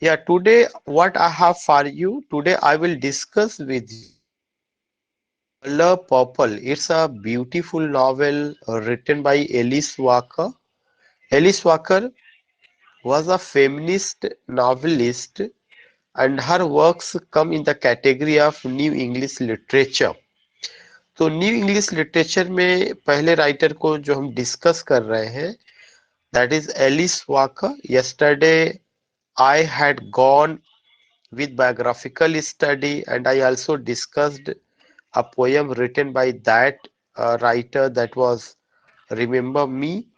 Yeah, today what I have for you, today I will discuss with you Color Purple. It's a beautiful novel written by Alice Walker. Alice Walker was a feminist novelist and her works come in the category of New English Literature. तो new English literature में पहले writer को जो हम discuss कर रहे हैं that is Alice Walker. Yesterday I had gone with biographical study and I also discussed a poem written by that writer that was Remember Me.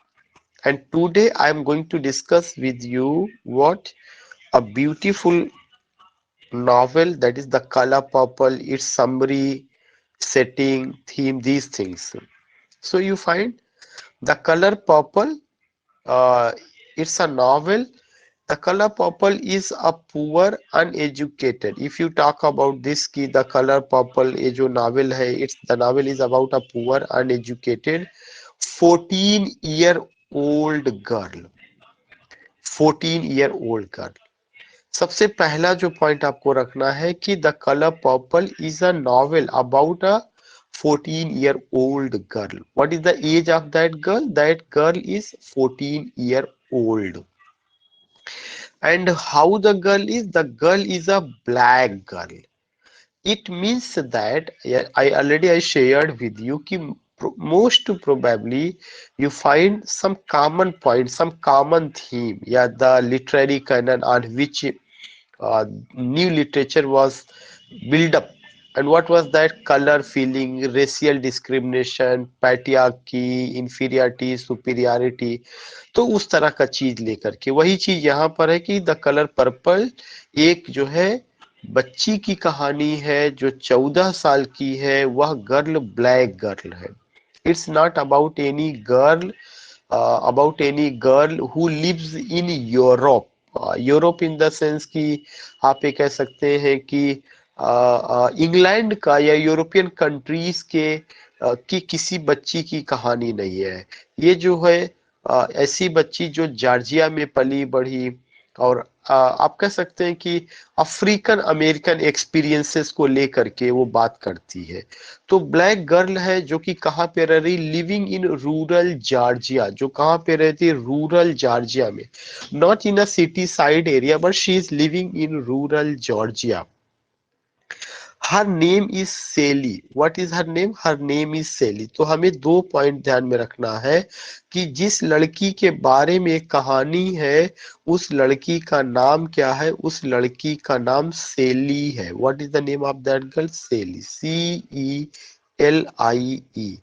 And today I am going to discuss with you what a beautiful novel that is The Color Purple, its summary, setting, theme, these things. So you find The Color Purple, uh, it's a novel. The Color Purple is a poor uneducated. If you talk about this की The Color Purple ये जो novel है, it's the novel is about a poor uneducated 14-year-old girl. 14-year-old girl. सबसे पहला जो point आपको रखना है कि the colour purple is a novel about a 14-year-old girl. What is the age of that girl? That girl is 14-year-old. And how the girl is? The girl is a black girl. It means that yeah, I shared with you कि most probably you find some common point, some common theme, yeah, the literary canon on which new literature was built up. And what was that? Color feeling, racial discrimination, patriarchy, inferiority, superiority. तो उस तरह का चीज लेकर के वही चीज यहाँ पर है कि द कलर पर्पल एक जो है बच्ची की कहानी है जो 14 साल की है. वह गर्ल ब्लैक गर्ल है. It's not about any girl who lives in Europe. Europe in the sense कि आप ये कह सकते हैं कि इंग्लैंड का या यूरोपियन कंट्रीज के की किसी बच्ची की कहानी नहीं है. ये जो है ऐसी बच्ची जो जॉर्जिया में पली बढ़ी और आप कह सकते हैं कि अफ्रीकन अमेरिकन एक्सपीरियंसेस को लेकर के वो बात करती है. तो ब्लैक गर्ल है जो कि कहाँ पे रह रही? Living in rural Georgia. जो कहाँ पे रहती है? रूरल जॉर्जिया में. Not in a city side area but she is living in rural Georgia. Her name is Celie. What is her name? Her name is Celie. तो हमें दो point ध्यान में रखना है कि जिस लड़की के बारे में एक कहानी है उस लड़की का नाम क्या है? उस लड़की का नाम सेली है. What is the name of that girl? सेली. CELIE.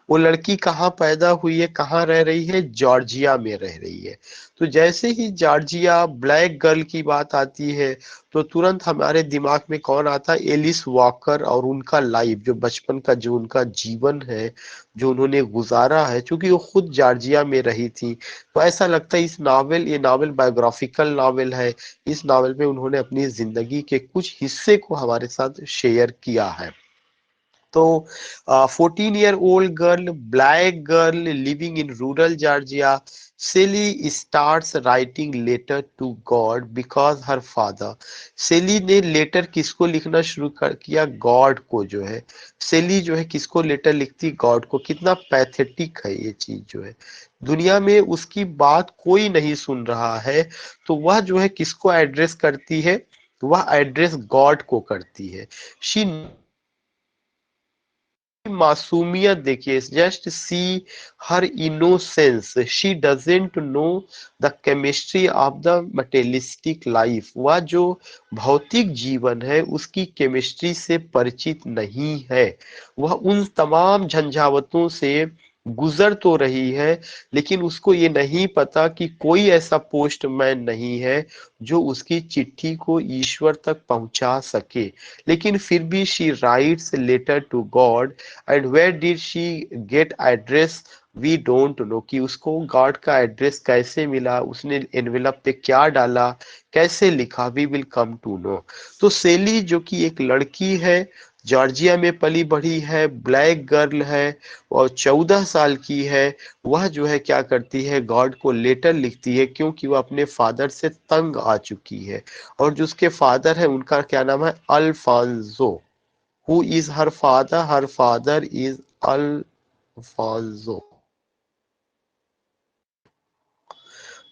वो लड़की कहाँ पैदा हुई है? कहाँ रह रही है? जॉर्जिया में रह रही है. तो जैसे ही जॉर्जिया ब्लैक गर्ल की बात आती है तो तुरंत हमारे दिमाग में कौन आता है? एलिस वॉकर और उनका लाइफ, जो बचपन का जो उनका जीवन है जो उन्होंने गुजारा है. क्योंकि वो खुद जॉर्जिया में रही थी तो ऐसा लगता है ये नॉवेल बायोग्राफिकल नॉवेल है. इस नॉवेल में उन्होंने अपनी जिंदगी के कुछ हिस्से को हमारे साथ शेयर किया है. तो 14-year-old girl, black girl living in rural Georgia, Sally starts writing letter to God because her father. सेली ने लेटर किसको लिखना शुरू कर किया? गॉड को. जो है सेली जो है किसको लेटर लिखती? गॉड को. कितना पैथेटिक है ये चीज जो है. दुनिया में उसकी बात कोई नहीं सुन रहा है तो वह जो है किसको एड्रेस करती है? वह एड्रेस गॉड को करती है. शी मासूमियत देखिए. Just see her innocence. She doesn't know the chemistry of the materialistic life. वह जो भौतिक जीवन है उसकी केमिस्ट्री से परिचित नहीं है. वह उन तमाम झंझावतों से गुजर तो रही है लेकिन उसको ये नहीं पता कि कोई ऐसा पोस्टमैन नहीं है जो उसकी चिट्ठी को ईश्वर तक पहुंचा सके. लेकिन फिर भी she writes letter to God. And where did she get address? We don't know. कि उसको गॉड का एड्रेस कैसे मिला, उसने एनवेलप पे क्या डाला, कैसे लिखा, we will come to know. तो सेली जो कि एक लड़की है जॉर्जिया में पली बढ़ी है, ब्लैक गर्ल है और 14 साल की है। वह जो है क्या करती है, गॉड को लेटर लिखती है क्योंकि वह अपने फादर से तंग आ चुकी है। और जो उसके फादर है उनका क्या नाम है, Alphonso. Who is her father, her father is Alphonso.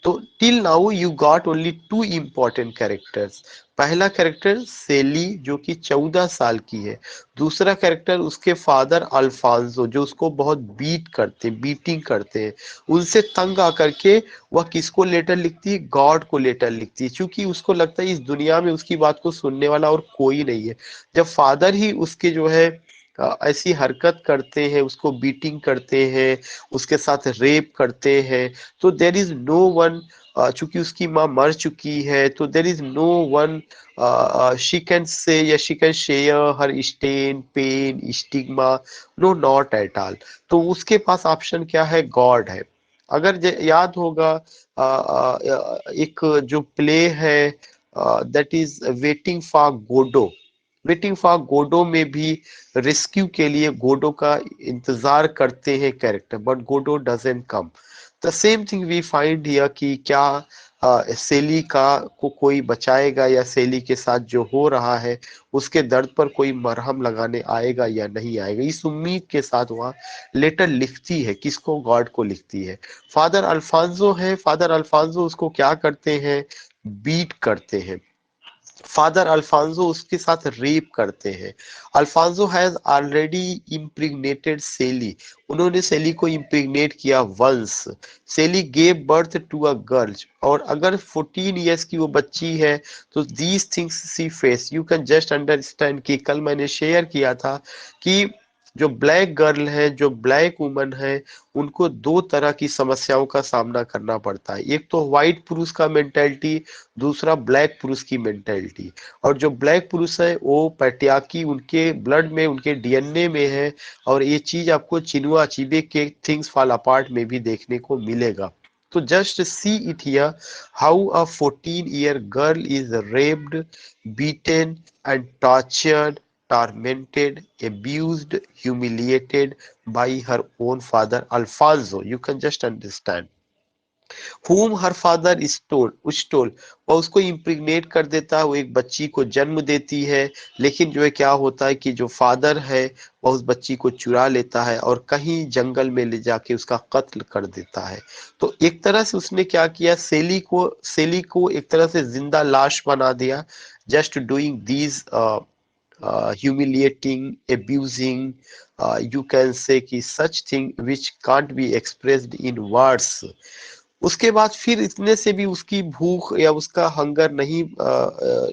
तो till now you got only two important characters. पहला कैरेक्टर सेली जो कि 14 साल की है। दूसरा कैरेक्टर उसके फादर अल्फांसो जो उसको बहुत बीट करते हैं, बीटिंग करते हैं। उनसे तंग आकर के वह किसको लेटर लिखती है, गॉड को लेटर लिखती है, क्योंकि उसको लगता है इस दुनिया में उसकी बात को सुनने वाला और कोई नहीं है। जब फादर ही उसके जो है ऐसी हरकत करते हैं, उसको बीटिंग करते हैं, उसके साथ रेप करते हैं, तो देर इज नो वन। चूंकि उसकी माँ मर चुकी है तो there is no one she can say या she can share her stain pain stigma, no not at all. तो उसके पास ऑप्शन क्या है, गॉड है। अगर याद होगा एक जो प्ले है that is waiting for Godot. Waiting for Godot में भी रेस्क्यू के लिए गोडो का इंतजार करते हैं character, but Godot doesn't come. The same thing we find here कि क्या सेली का को कोई बचाएगा या सेली के साथ जो हो रहा है उसके दर्द पर कोई मरहम लगाने आएगा या नहीं आएगा, इस उम्मीद के साथ वह लेटर लिखती है। किसको, गॉड को लिखती है। फादर अल्फांसो है, फादर अल्फांसो उसको क्या करते हैं, बीट करते हैं। फादर अल्फांसो उसके साथ रेप करते हैं। अल्फांसो हैज ऑलरेडी इम्प्रिग्नेटेड सेली। उन्होंने सेली को इम्प्रिग्नेट किया once. Celie gave birth to a girl. और अगर 14 ईयर्स की वो बच्ची है तो these things she face, you can just understand कि कल मैंने शेयर किया था कि जो ब्लैक गर्ल है, जो ब्लैक वुमन है, उनको दो तरह की समस्याओं का सामना करना पड़ता है। एक तो व्हाइट पुरुष का मेंटेलिटी, दूसरा ब्लैक पुरुष की मेंटेलिटी। और जो ब्लैक पुरुष है वो पैट्रियार्की उनके ब्लड में, उनके डीएनए में है। और ये चीज आपको चिनुआ अचीबे के थिंग्स फॉल अपार्ट में भी देखने को मिलेगा। तो just see it here, how a 14-year girl is raped, beaten and tortured, tormented, abused, humiliated by her own father Alfonso. You can just understand. whom her father stole, वह उसको इम्प्रिग्नेट कर देता है, वो एक बच्ची को जन्म देती है। लेकिन जो है क्या होता है कि जो फादर है वह उस बच्ची को चुरा लेता है और कहीं जंगल में ले जाके उसका कत्ल कर देता है। तो एक तरह से उसने क्या किया, सेली को एक तरह से जिंदा लाश बना दिया, just doing these humiliating, abusing, you can say कि such thing which can't be expressed in words। उसके बाद फिर इतने से भी उसकी भूख या उसका हंगर नहीं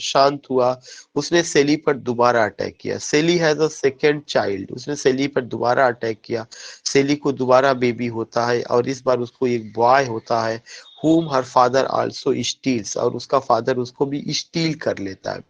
शांत हुआ। उसने सेली पर दोबारा अटैक किया। सेली हैज अ सेकेंड चाइल्ड, उसने सेली पर दोबारा अटैक किया। सेली को दोबारा बेबी होता है और इस बार उसको एक बॉय होता है, whom her father also steals, और उसका फादर उसको भी स्टील कर लेता है।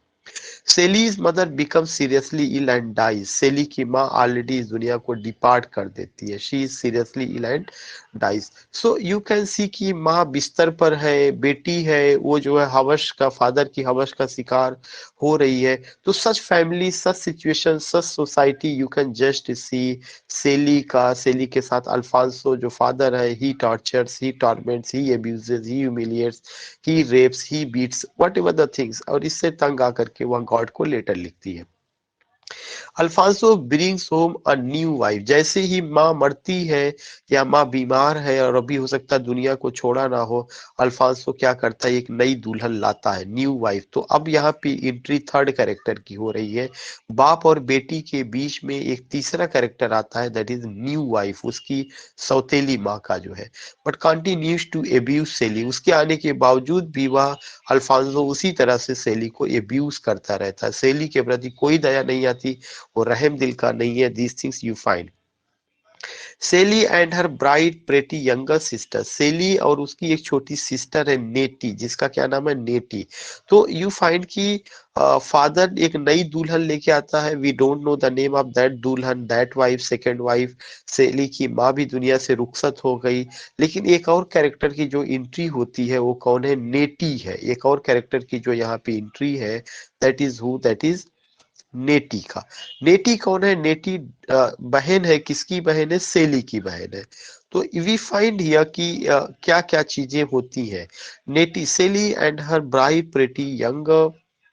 Celie's mother become seriously ill and dies. Celie की माँ ऑलरेडी इस दुनिया को डिपार्ट कर देती है। She is seriously ill and dies. So you can see कि माँ बिस्तर पर है, बेटी है वो जो है हवश का, फादर की हवश का शिकार हो रही है। तो such family, such situation, such society, you can just see Celie के साथ अल्फांसो जो फादर है, he tortures, he torments, he abuses, he humiliates, he rapes, he beats, whatever the things. और इससे तंग आकर के वह गॉड को लेटर लिखती है। Alfonso brings home a new wife. जैसे ही माँ मरती है या माँ बीमार है और अभी हो सकता है दुनिया को छोड़ा ना हो, अल्फांसो क्या करता है, एक नई दुल्हन लाता है, न्यू वाइफ। तो अब यहाँ पे एंट्री थर्ड कैरेक्टर की हो रही है। बाप और बेटी के बीच में एक तीसरा कैरेक्टर आता है, दैट इज न्यू वाइफ, उसकी सौतेली माँ का जो है। बट कंटिन्यूज टू एब्यूज सेली। उसके आने के बावजूद भी वह अल्फांसो उसी तरह से सेली को एब्यूज करता रहता है। सेली के प्रति कोई दया नहीं आती, वो रहम दिल का नहीं है। These things you find. Celie and her bright pretty younger sister. Celie और उसकी एक छोटी सिस्टर है नेटी, जिसका क्या नाम है, नेटी। तो यू फाइंड कि फादर एक नई दुल्हन लेके आता है। We don't know the name of that दुल्हन, that wife, second wife. Celie की माँ भी दुनिया से रुखसत हो गई। लेकिन एक और कैरेक्टर की जो एंट्री होती है वो कौन है, नेटी है। एक और कैरेक्टर की जो यहाँ पे एंट्री है, that is who, that is Nettie का। नेटी कौन है? नेटी बहन है, किसकी बहन है? सेली की बहन है। तो वी फाइंड हियर कि क्या क्या चीजें होती हैं। Nettie, Celie and her bright pretty younger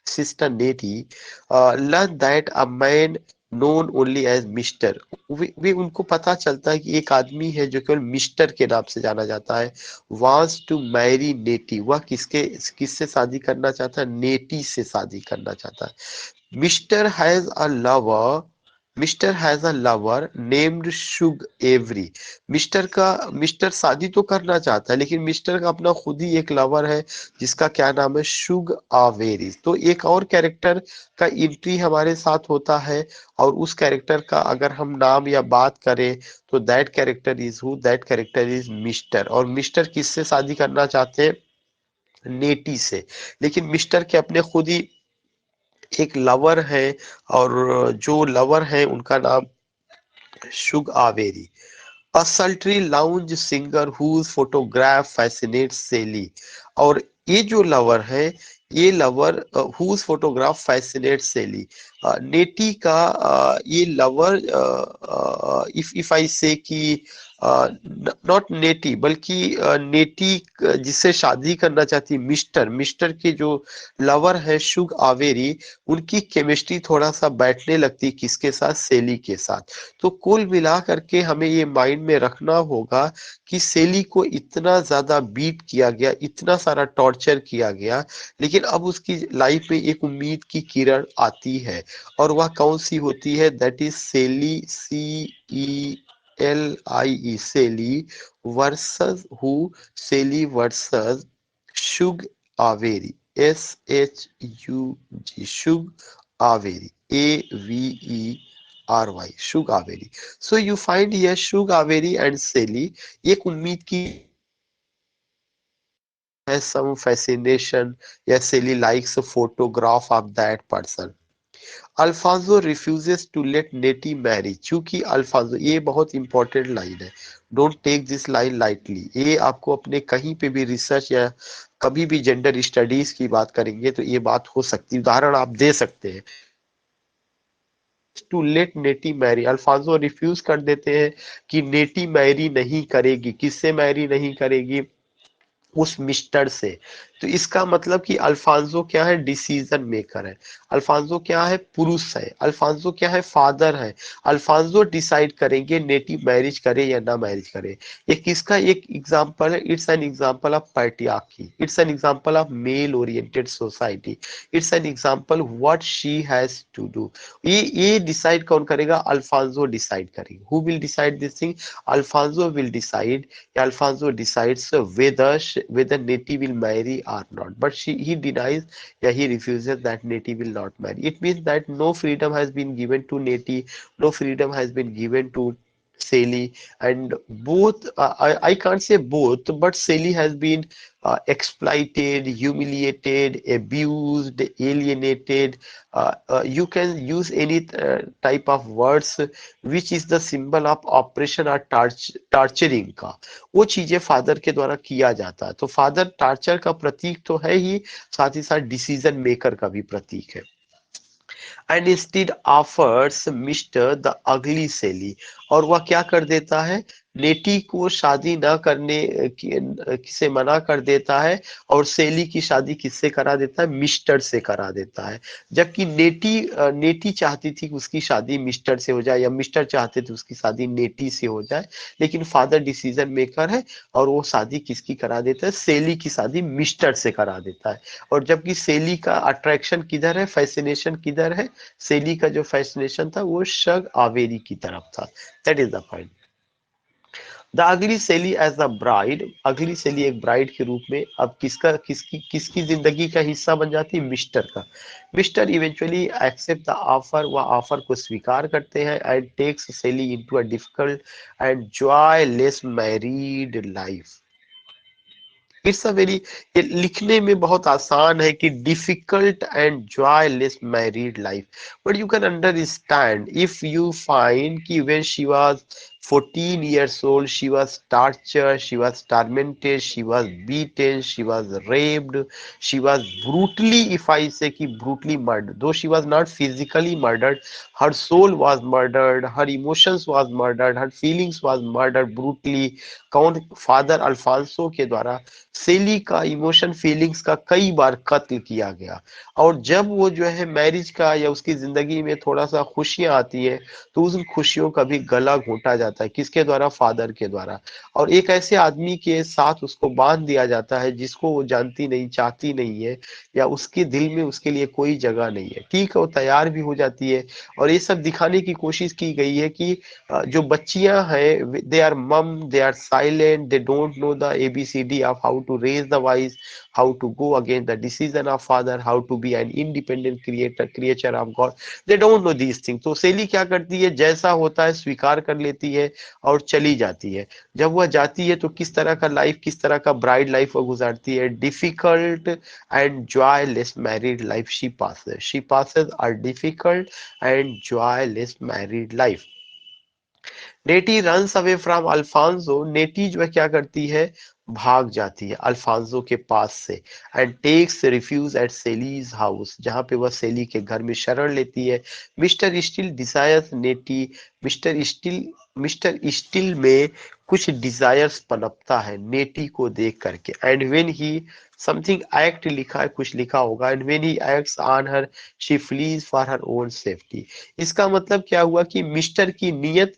sister Nettie learn that a man known only as Mister, वे उनको पता चलता है कि एक आदमी है जो केवल मिस्टर के नाम से जाना जाता है, वांट्स टू मैरी नेटी, वह किससे शादी करना चाहता है? नेटी से शादी करना चाहता है। Mr. has a lover. Mister has a lover named Shug Avery. Mister शादी तो करना चाहता है, लेकिन मिस्टर का अपना खुद ही एक लवर है जिसका क्या नाम है? शुग आवेरी। तो एक और कैरेक्टर का एंट्री हमारे साथ होता है, और उस कैरेक्टर का अगर हम नाम या बात करें तो that character is who? That character is mister. और मिस्टर किससे शादी करना चाहते हैं? नेटी से। लेकिन मिस्टर के अपने खुद ही एक लवर है, और जो लवर है उनका नाम शुग आवेरी। A sultry lounge singer whose photograph fascinates Sally। और ये जो लवर है, ये lover whose photograph fascinates Sally, नेटी का ये लवर, इफ आई से कि नॉट नेटी बल्कि नेटी जिससे शादी करना चाहती है, मिस्टर मिस्टर के जो लवर है शुग आवेरी, उनकी केमिस्ट्री थोड़ा सा बैठने लगती, किसके साथ? सेली के साथ। तो कुल मिला करके हमें ये माइंड में रखना होगा कि सेली को इतना ज्यादा बीट किया गया, इतना सारा टॉर्चर किया गया, लेकिन अब उसकी लाइफ में एक उम्मीद की किरण आती है, और वह कौन सी होती है? That is Celie, CELIE, Celie versus who? Celie versus Shug Avery, SHUG, Shug Avery, AVERY, Shug Avery. So you find here Shug Avery and Celie, एक उम्मीद की है, some fascination, या सेली likes a photograph of that person। Alphonso refuses to let Nettie marry, चूंकि Alphonso, ये बहुत important line है, don't take this line lightly, ये आपको अपने कहीं पे भी रिसर्च या कभी भी जेंडर स्टडीज की बात करेंगे तो ये बात हो सकती है, उदाहरण आप दे सकते हैं। To let Nettie marry, Alphonso refuse कर देते हैं कि नेटी मैरी नहीं करेगी, किससे मैरी नहीं करेगी? उस मिस्टर से। तो इसका मतलब कि अल्फांसो क्या है? डिसीजन मेकर है। अल्फांसो क्या है? पुरुष है। अल्फांसो क्या है? फादर है। अल्फांसो डिसाइड करेंगे नेटिव मैरिज करे या ना मैरिज करे। ये किसका एक एग्जांपल है? It's an example of patriarchy, it's an example of male oriented society, it's an example what she has to do. ये डिसाइड कौन करेगा? अल्फांसो डिसाइड करेंगे। Who will decide this thing? Alfonso will decide. Alfonso decides whether Nettie will marry or not, but he denies, yeah, he refuses that Nettie will not marry. It means that no freedom has been given to Nettie, no freedom has been given to Sally, and both, I can't say both, but Sally has been exploited, humiliated, abused, alienated. You can use any type of words which is the symbol of oppression or टार्चरिंग का, वो चीजें father के द्वारा किया जाता है। तो father torture का प्रतीक तो है ही, साथ ही साथ डिसीजन मेकर का भी प्रतीक है। And instead offers mister the ugly सेली, और वह क्या कर देता है? नेटी को शादी न करने से मना कर देता है, और सेली की शादी किससे करा देता है? मिस्टर से करा देता है। जबकि नेटी चाहती थी कि उसकी शादी मिस्टर से हो जाए, या मिस्टर चाहते थे उसकी शादी नेटी से हो जाए, लेकिन फादर डिसीजन मेकर है, और वो शादी किसकी करा देता है? सेली की शादी मिस्टर से करा देता है। और जबकि सेली का अट्रैक्शन किधर है? फैसिनेशन किधर है? सेली का जो फैसिनेशन था वो शग आवेरी की तरफ था। That is the point. The ugly सेली एज द ब्राइड, अगली सेली एक ब्राइड के रूप में अब किसकी किसकी जिंदगी का हिस्सा बन जाती है? मिस्टर का। Mister eventually accept the offer, वह ऑफर को स्वीकार करते हैं, and takes Celie into a difficult and joyless married life. It's a very, ये लिखने में बहुत आसान है कि difficult and joyless married life, but you can understand if you find कि when she was 14 years old, she was tortured, she was tormented, she was beaten, she was raped, she was brutally, if I say ki brutally murdered, though she was not physically murdered, her soul was murdered, her emotions was murdered, her feelings was murdered brutally. कौन? Father Alphonso के द्वारा सेली का emotion feelings का कई बार कत्ल किया गया। और जब वो जो है मैरिज का या उसकी जिंदगी में थोड़ा सा खुशियां आती है तो उन खुशियों का भी गला घोंटा जाता है। किसके द्वारा? फादर के द्वारा। और एक ऐसे आदमी के साथ उसको बांध दिया जाता है जिसको वो जानती नहीं, चाहती नहीं है, या उसके दिल में उसके लिए कोई जगह नहीं है। ठीक है, वो तैयार भी हो जाती है। और ये सब दिखाने की कोशिश की गई है कि जो बच्चियां हैं, they are mum, they are silent, they don't know the ABCD of how to raise the voice, how to go against the decision of father, how to be an independent creature of God. They don't know these things. तो सेली क्या करती है? जैसा होता है स्वीकार कर लेती है और चली जाती है। जब वह जाती है तो किस तरह का लाइफ, किस तरह का ब्राइड लाइफ वो गुजारती है? Difficult and joyless married life she passes are difficult and joyless married life. Nettie runs away from Alphonso. Nettie जो है क्या करती है? भाग जाती है अल्फांसो के पास से। And takes refuge at Celie's house, जहां पे वह सेली के घर में शरण लेती है। Mister still desires Nettie. Mister still Mister still में कुछ डिजायर्स पनपता है नेटी को देख करके। And when he something act लिखा है, कुछ लिखा होगा। And when he acts on her she flees for her own safety. इसका मतलब क्या हुआ कि मिस्टर की नीयत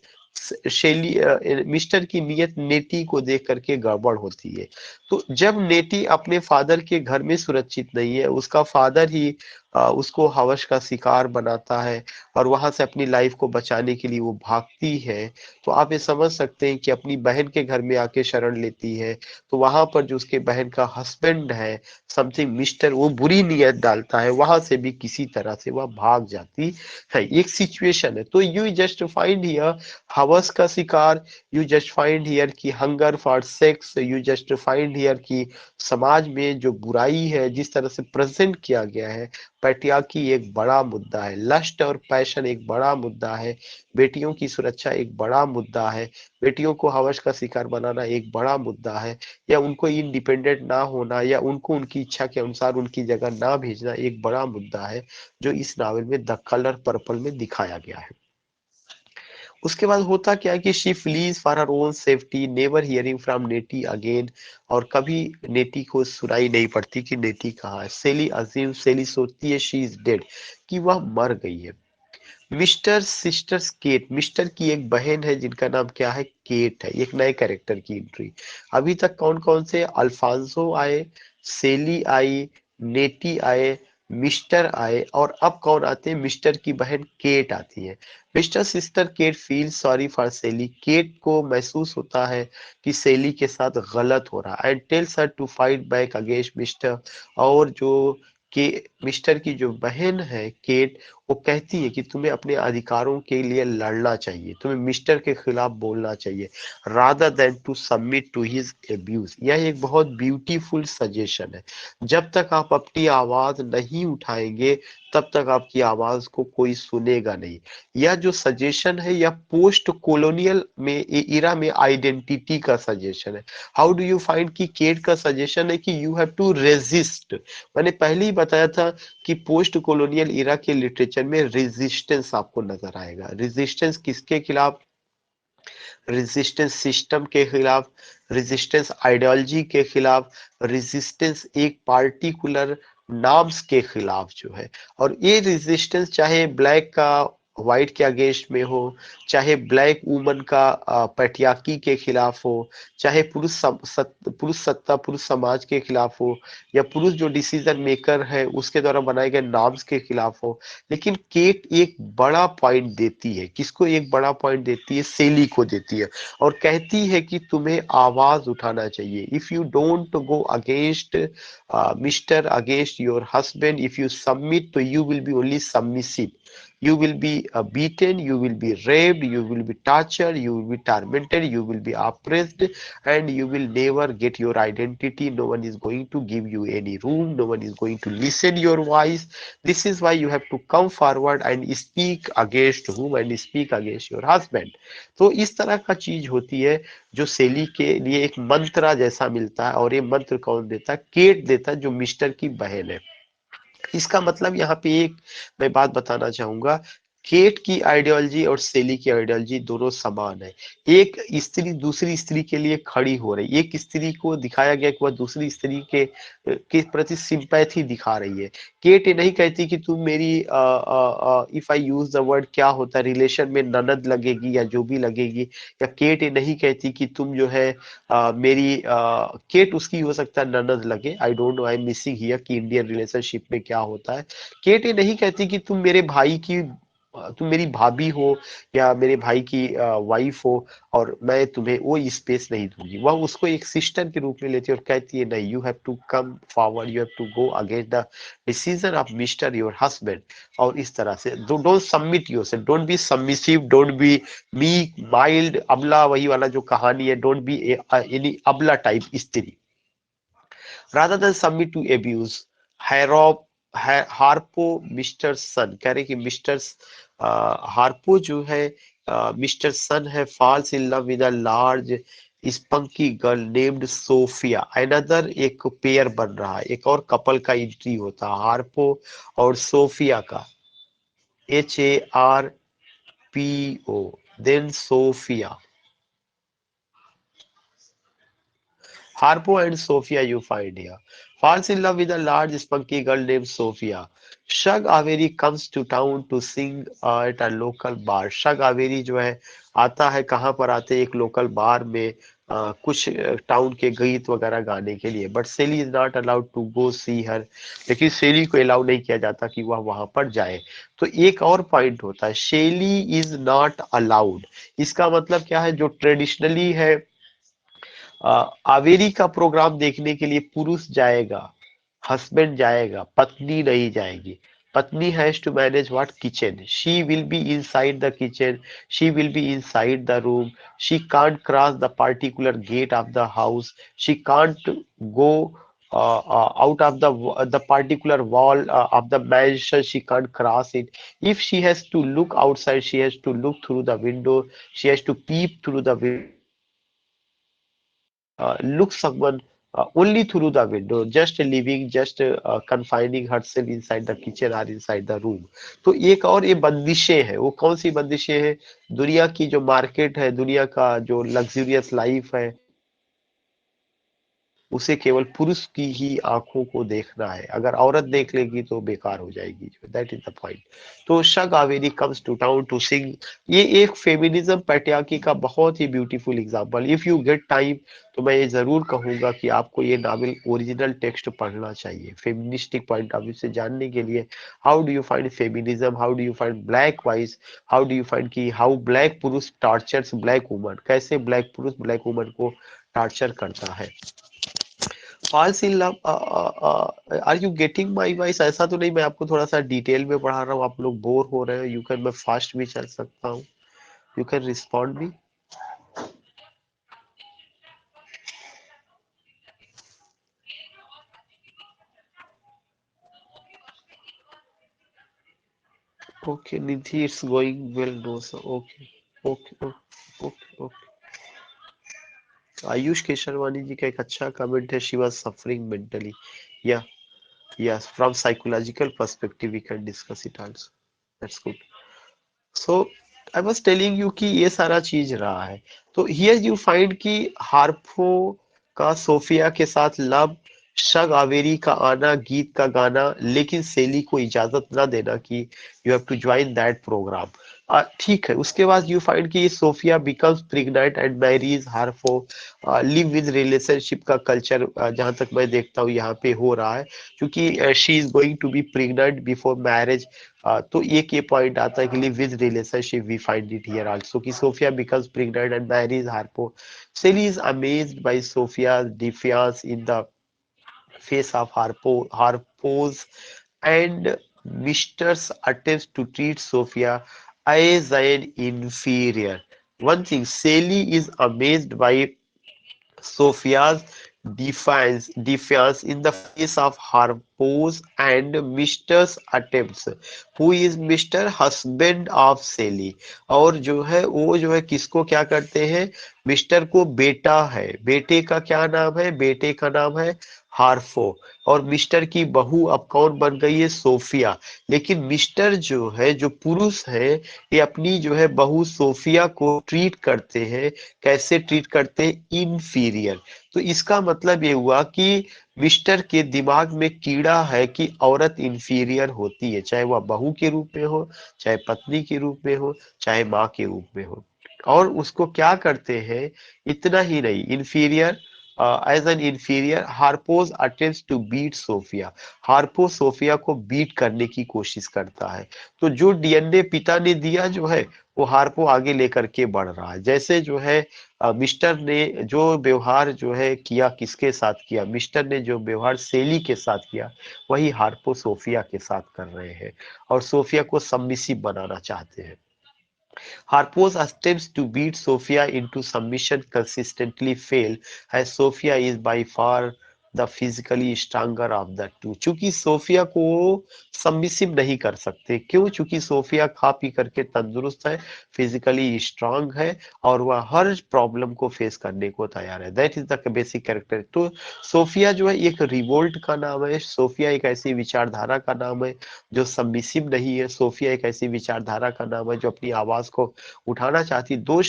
मिस्टर की नीयत नेटी को देख करके गड़बड़ होती है। तो जब नेटी अपने फादर के घर में सुरक्षित नहीं है, उसका फादर ही उसको हवस का शिकार बनाता है और वहां से अपनी लाइफ को बचाने के लिए वो भागती है। तो आप ये समझ सकते हैं कि अपनी बहन के घर में आके शरण लेती है। तो वहां पर जो उसके बहन का हस्बैंड है, समथिंग मिस्टर, वो बुरी नीयत डालता है, वहां से भी किसी तरह से वह भाग जाती है। एक सिचुएशन है। तो यू जस्ट फाइंड हियर हवस का शिकार, यू जस्ट फाइंड हियर की hunger for sex, you just find here की समाज में जो बुराई है जिस तरह से प्रेजेंट किया गया है। पैट्रियार्की एक बड़ा मुद्दा है, लस्ट और पैशन एक बड़ा मुद्दा है, बेटियों की सुरक्षा एक बड़ा मुद्दा है, बेटियों को हवस का शिकार बनाना एक बड़ा मुद्दा है, या उनको इंडिपेंडेंट ना होना या उनको उनकी इच्छा के अनुसार उनकी जगह ना भेजना एक बड़ा मुद्दा है, जो इस नावल में द कलर पर्पल में दिखाया गया है। उसके बाद होता क्या है कि she flees for her own safety, never hearing from Nettie again. और कभी नेटी को सुनाई नहीं पड़ती कि नेटी कहाँ है। सेली अजीम, सेली सोचती है शी इज डेड, कि वह मर गई है। मिस्टर सिस्टर्स केट, मिस्टर की एक बहन है जिनका नाम क्या है? केट है। एक नए कैरेक्टर की एंट्री। अभी तक कौन कौन से? अल्फांसो आए, सेली आई, नेटी आए, मिस्टर आए, और अब कौन आते हैं? मिस्टर की बहन केट आती है। Mister sister Kate feel sorry for Celie, Kate को महसूस होता है कि सेली के साथ गलत हो रहा है, and tells her to fight back against Mister. और जो के मिस्टर की जो बहन है केट, वो कहती है कि तुम्हें अपने अधिकारों के लिए लड़ना चाहिए, तुम्हें मिस्टर के खिलाफ बोलना चाहिए, rather than to submit to his abuse. यह एक बहुत ब्यूटीफुल सजेशन है। जब तक आप अपनी आवाज नहीं उठाएंगे तब तक आपकी आवाज को कोई सुनेगा नहीं। यह जो सजेशन है यह पोस्ट कॉलोनियल में इरा में आइडेंटिटी का सजेशन है। हाउ डू यू फाइंड कि केट का सजेशन है कि यू हैव टू रेजिस्ट। मैंने पहले ही बताया था कि पोस्ट कॉलोनियल इरा के लिटरेचर में रेजिस्टेंस आपको नजर आएगा। रेजिस्टेंस किसके खिलाफ? रेजिस्टेंस सिस्टम के खिलाफ, रेजिस्टेंस आइडियोलॉजी के खिलाफ, रेजिस्टेंस एक पार्टिकुलर नाम्स के खिलाफ जो है। और ये रेजिस्टेंस चाहे ब्लैक का व्हाइट के अगेंस्ट में हो, चाहे ब्लैक वुमन का पैट्रियार्की के खिलाफ हो, चाहे पुरुष सत्ता पुरुष समाज के खिलाफ हो, या पुरुष जो डिसीजन मेकर है उसके द्वारा बनाए गए नॉर्म्स के खिलाफ हो। लेकिन केट एक बड़ा पॉइंट देती है। किसको एक बड़ा पॉइंट देती है? सेली को देती है। और कहती है कि तुम्हें आवाज उठाना चाहिए। If you don't go against Mister, against your husband, if you submit तो you will be only submissive. You will be beaten, you will be raped, you will be tortured, you will be tormented, you will be oppressed, and you will never get your identity. No one is going to give you any room, no one is going to listen your voice. This is why you have to come forward and speak against whom, and speak against your husband. तो इस तरह का चीज होती है जो सेली के लिए एक मंत्र जैसा मिलता है। और ये मंत्र कौन देता है? केट देता है, जो मिस्टर की बहन है। इसका मतलब यहाँ पे एक मैं बात बताना चाहूंगा, केट की आइडियोलॉजी और सेली की आइडियोलॉजी दोनों समान है। एक स्त्री दूसरी स्त्री के लिए खड़ी हो रही, एक स्त्री को दिखाया गया कि वह दूसरी स्त्री के प्रति सिंपैथी दिखा रही है। केट ये नहीं कहती कि तुम मेरी, if I use the word, क्या होता है, रिलेशन में ननद लगेगी या जो भी लगेगी। या केट ये नहीं कहती कि तुम जो है केट उसकी हो सकता है ननद लगे, I don't know, I am missing here कि इंडियन रिलेशनशिप में क्या होता है। केट ये नहीं कहती कि तुम मेरे भाई की, तुम मेरी भाभी हो या मेरे भाई की वाइफ हो, और मैं तुम्हें वो स्पेस नहीं दूंगी। वह उसको एक सिस्टर के रूप में लेती है और कहती है नहीं, you have to come forward, you have to go against the decision of Mister your husband. और इस तरह से don't submit yourself, don't be submissive, don't be meek mild अबला, वही वाला जो कहानी है, डोंट बी एनी अबला टाइप स्त्री, rather than submit to abuse. Harop, Harpo Mister son कह रहे कि मिस्टर हार्पो जो है मिस्टर सन है, falls in love with a large spunky girl named Sophia. Another एक पेयर बन रहा है, एक और कपल का एंट्री होता है हार्पो और सोफिया का, HARPO, then Sophia. Harpo and Sophia you find here. Falls in love with a large spunky girl named Sophia. Shug Averi comes to town to sing at a local bar. Shug Averi जो है आता है, कहाँ पर आते हैं, एक local बार में कुछ टाउन के गीत वगैरह गाने के लिए। But Celie is not allowed to go see her, लेकिन सेली को अलाउ नहीं किया जाता कि वह वहां पर जाए। तो एक और पॉइंट होता है, शेली इज नॉट अलाउड। इसका मतलब क्या है? जो ट्रेडिशनली है, आवेरी का प्रोग्राम देखने के लिए पुरुष जाएगा, हस्बैंड जाएगा, पत्नी नहीं जाएगी। पत्नी has to manage what? Kitchen. She will be inside the kitchen, she will be inside the room, she can't cross the particular gate of the house, she can't go out of the particular wall of the mansion, she can't cross it. If she has to look outside, she has to look through the window, she has to peep through the window, look someone only through the window, just living, just confining herself inside the kitchen or inside the room. तो एक और ये बंदिशें हैं, वो कौन सी बंदिशें हैं? दुनिया की जो मार्केट है, दुनिया का जो लग्जरियस लाइफ है, उसे केवल पुरुष की ही आंखों को देखना है। अगर औरत देख लेगी तो बेकार हो जाएगी। That is the point. तो Shug Avery comes to town to sing, ये एक फेमिनिज्म पैट्रियार्की का बहुत ही beautiful example. If you get time तो मैं ये जरूर कहूंगा कि आपको ये नावल ओरिजिनल टेक्स्ट पढ़ना चाहिए, फेमिनिस्टिक पॉइंट ऑफ व्यू से जानने के लिए। How do you find feminism, how do you find black wives, how do you find कि हाउ ब्लैक पुरुष टॉर्चर्स ब्लैक वुमन, कैसे ब्लैक पुरुष ब्लैक वुमन को टॉर्चर करता है। Falls in love, are you getting my voice? ऐसा तो नहीं मैं आपको थोड़ा सा डिटेल में पढ़ा रहा हूँ, आप लोग बोर हो रहे हो? यू कैन, मैं फास्ट भी चल सकता हूँ, यू कैन रिस्पॉन्ड भी। Okay Nidhi, it's going well, no sir, okay okay okay okay. Ayush Kesharwani ji का एक अच्छा कमेंट है, शी वाज सफरिंग मेंटली, या yes, from psychological perspective we can discuss it also, that's good. So I was telling you कि ये सारा चीज रहा है। तो हियर यू फाइंड कि हार्पो का सोफिया के साथ लव, शग आवेरी का आना, गीत का गाना, लेकिन सेली को इजाजत ना देना कि you have to join that programme. ठीक है, उसके बाद यू फाइंड कि Sophia becomes pregnant and marries Harpo. Live with relationship का कल्चर जहां तक मैं देखता हूँ यहाँ पे हो रहा है, क्योंकि she is going to be pregnant before marriage. तो एक ये पॉइंट आता है कि live with relationship, we find it here also कि Sophia becomes pregnant and marries Harpo. Celie is amazed by Sophia's defiance in the face of Harpo's and Mister's attempts to treat Sophia as an inferior. One thing, Sally is amazed by Sophia's defiance in the face of her pose and Mister's attempts. Who is Mister? Husband of सेली। और जो है वो जो है किसको क्या करते हैं? मिस्टर को बेटा है। बेटे का क्या नाम है? बेटे का नाम है हार्फो। और मिस्टर की बहू अब कौन बन गई है? सोफिया। लेकिन मिस्टर जो है, जो पुरुष है, ये अपनी जो है बहू सोफिया को ट्रीट करते हैं। कैसे ट्रीट करते हैं? इनफीरियर। तो इसका मतलब ये हुआ कि मिस्टर के दिमाग में कीड़ा है कि औरत इंफीरियर होती है, चाहे वह बहू के रूप में हो, चाहे पत्नी के रूप में हो, चाहे माँ के रूप में हो। और उसको क्या करते हैं? इतना ही नहीं, inferior as an inferior Harpo's attempts to beat Sophia. Harpo Sophia को बीट करने की कोशिश करता है। तो जो डीएनए पिता ने दिया जो है, वो हार्पो आगे लेकर के बढ़ रहा है। जैसे जो है मिस्टर ने जो व्यवहार जो है किया, किसके साथ किया? मिस्टर ने जो व्यवहार सेली के साथ किया, वही हार्पो सोफिया के साथ कर रहे हैं और सोफिया को सबमिसिव बनाना चाहते हैं। Harpo's attempts to beat Sofia into submission consistently fail, as Sofia is by far the physically stronger of the two. चूंकि सोफिया को सबमिसिव नहीं कर सकते, क्यों? चूंकि सोफिया खा पी करके तंदुरुस्त है, फिजिकली स्ट्रांग है और वह हर प्रॉब्लम को फेस करने को तैयार है। That is the basic character. तो सोफिया जो है एक रिवोल्ट का नाम है। सोफिया एक ऐसी विचारधारा का नाम है जो सबमिसिव नहीं है। सोफिया एक ऐसी विचारधारा का नाम है जो अपनी आवाज को उठाना चाहती। दो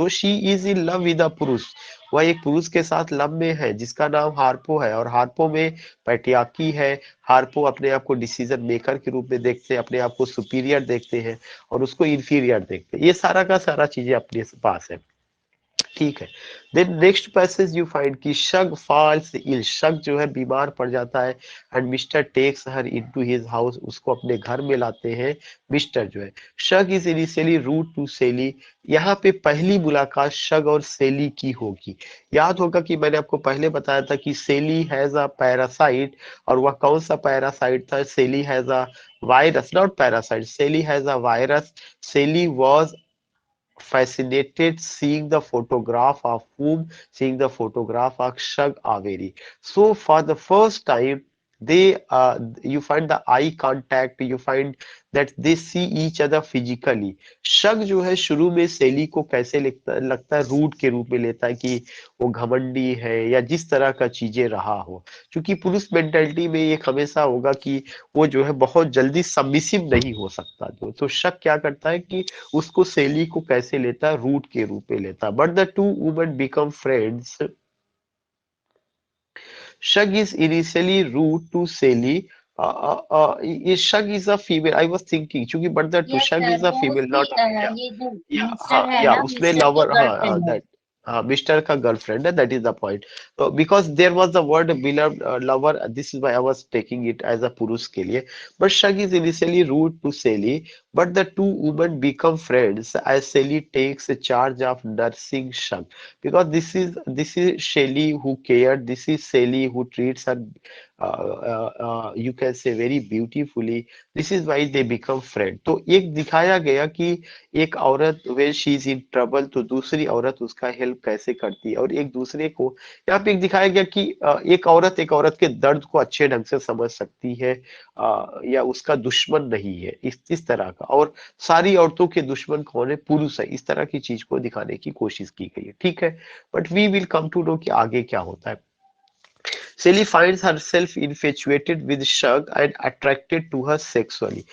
she is in love with अ पुरुष। वह एक पुरुष के साथ लव में है जिसका नाम हार्पो है, और हार्पो में पैट्रियार्की है। हार्पो अपने आप को डिसीजन मेकर के रूप में देखते हैं, अपने आप को सुपीरियर देखते हैं और उसको इंफीरियर देखते हैं। ये सारा का सारा चीजें अपने पास है। ठीक है। Then next passage you find कि शग फॉल्स इल। शग जो है बीमार पड़ जाता है and Mister takes her into his house. उसको अपने घर में लाते हैं मिस्टर जो है। Shug is initially rude to Celie. यहाँ पे पहली मुलाकात शग और सेली की होगी। याद होगा कि मैंने आपको पहले बताया था कि सेली हैज अ पैरासाइट, और वह कौन सा पैरासाइट था? सेली has a virus, not parasite, सेली हैज अ वायरस। सेली was fascinated seeing the photograph of Shag Averi. So for the first time, you find the eye contact, you find that they see each other physically. Shug जो है शुरू में सेली को कैसे लगता है? रूट के रूप में लेता है कि वो घमंडी है या जिस तरह का चीजें रहा हो। क्योंकि पुरुष मेंटेलिटी में ये हमेशा होगा कि वो जो है बहुत जल्दी सबमिसिव नहीं हो सकता। तो शक क्या करता है कि उसको सेली को कैसे लेता है? रूट के रूप में लेता है। But the two women become friends. Shug is initially rude to Sally. Shug is a female. I was thinking, क्योंकि but the yes Shug sir, is a वो female, उसकी not a yeah. ये जो या हाँ मिस्टर है या ना, उसमें मिस्टर की लवर, हाँ गर्लफ्रेंड है। दैट हाँ मिस्टर का गर्लफ्रेंड है, दैट इज द पॉइंट। तो because there was the word beloved lover, this is why I was taking it as a पुरुष के लिए। But Shug is initially rude to Celie, but the two women become friends as Celie takes charge of nursing Shug. because this is Shelly who cared, this is Sally who treats her you can say very beautifully. This is why they become friend। तो एक दिखाया गया कि एक औरत when she is in trouble तो दूसरी औरत उसका हेल्प कैसे करती है, और एक दूसरे को यहाँ पे एक दिखाया गया कि एक औरत के दर्द को अच्छे ढंग से समझ सकती है, या उसका दुश्मन नहीं है, इस तरह का। और सारी औरतों के दुश्मन कौन है? पुरुष है। इस तरह की चीज को दिखाने की कोशिश की गई है। ठीक है। But we will come to know कि आगे क्या होता है। Sally finds herself infatuated with Shug and attracted to her sexually.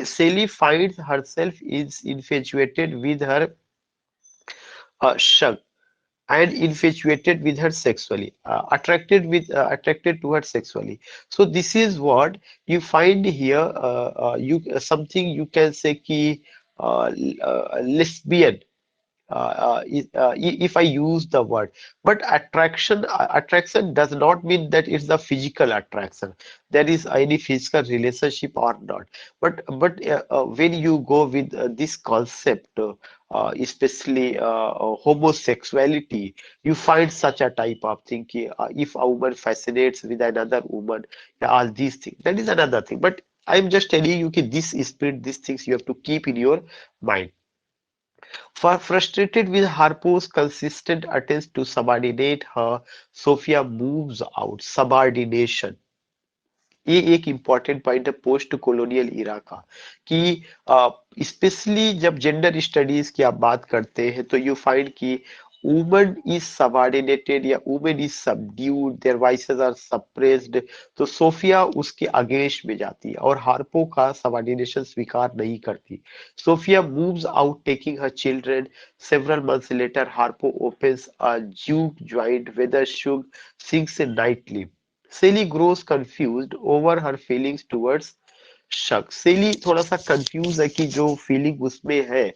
Sally finds herself is infatuated with her Shug and infatuated with her sexually, attracted to her sexually. So this is what you find here. You something you can say ki lesbian, if I use the word. But attraction does not mean that it's the physical attraction. There is any physical relationship or not. But when you go with this concept, especially homosexuality, you find such a type of thinking. If a woman fascinates with another woman, all these things, that is another thing. But I am just telling you कि this spirit, these things you have to keep in your mind. For frustrated with Harpo's consistent attempts to subordinate her, Sophia moves out. Subordination. ये एक important point है post colonial इरा का कि specially जब gender studies की आप बात करते हैं तो यू फाइंड कि वुमन इज सबऑर्डिनेटेड या woman is subdued, their voices are suppressed, तो सोफिया उसके अगेंस्ट में जाती है और हार्पो का सबऑर्डिनेशन स्वीकार नहीं करती. Sophia moves out taking her children. Several months later Harpo opens a juke joint whether Shug sings nightly. Sally grows confused over her feelings towards शक. सेली थोड़ा सा कंफ्यूज है कि जो फीलिंग उसमें है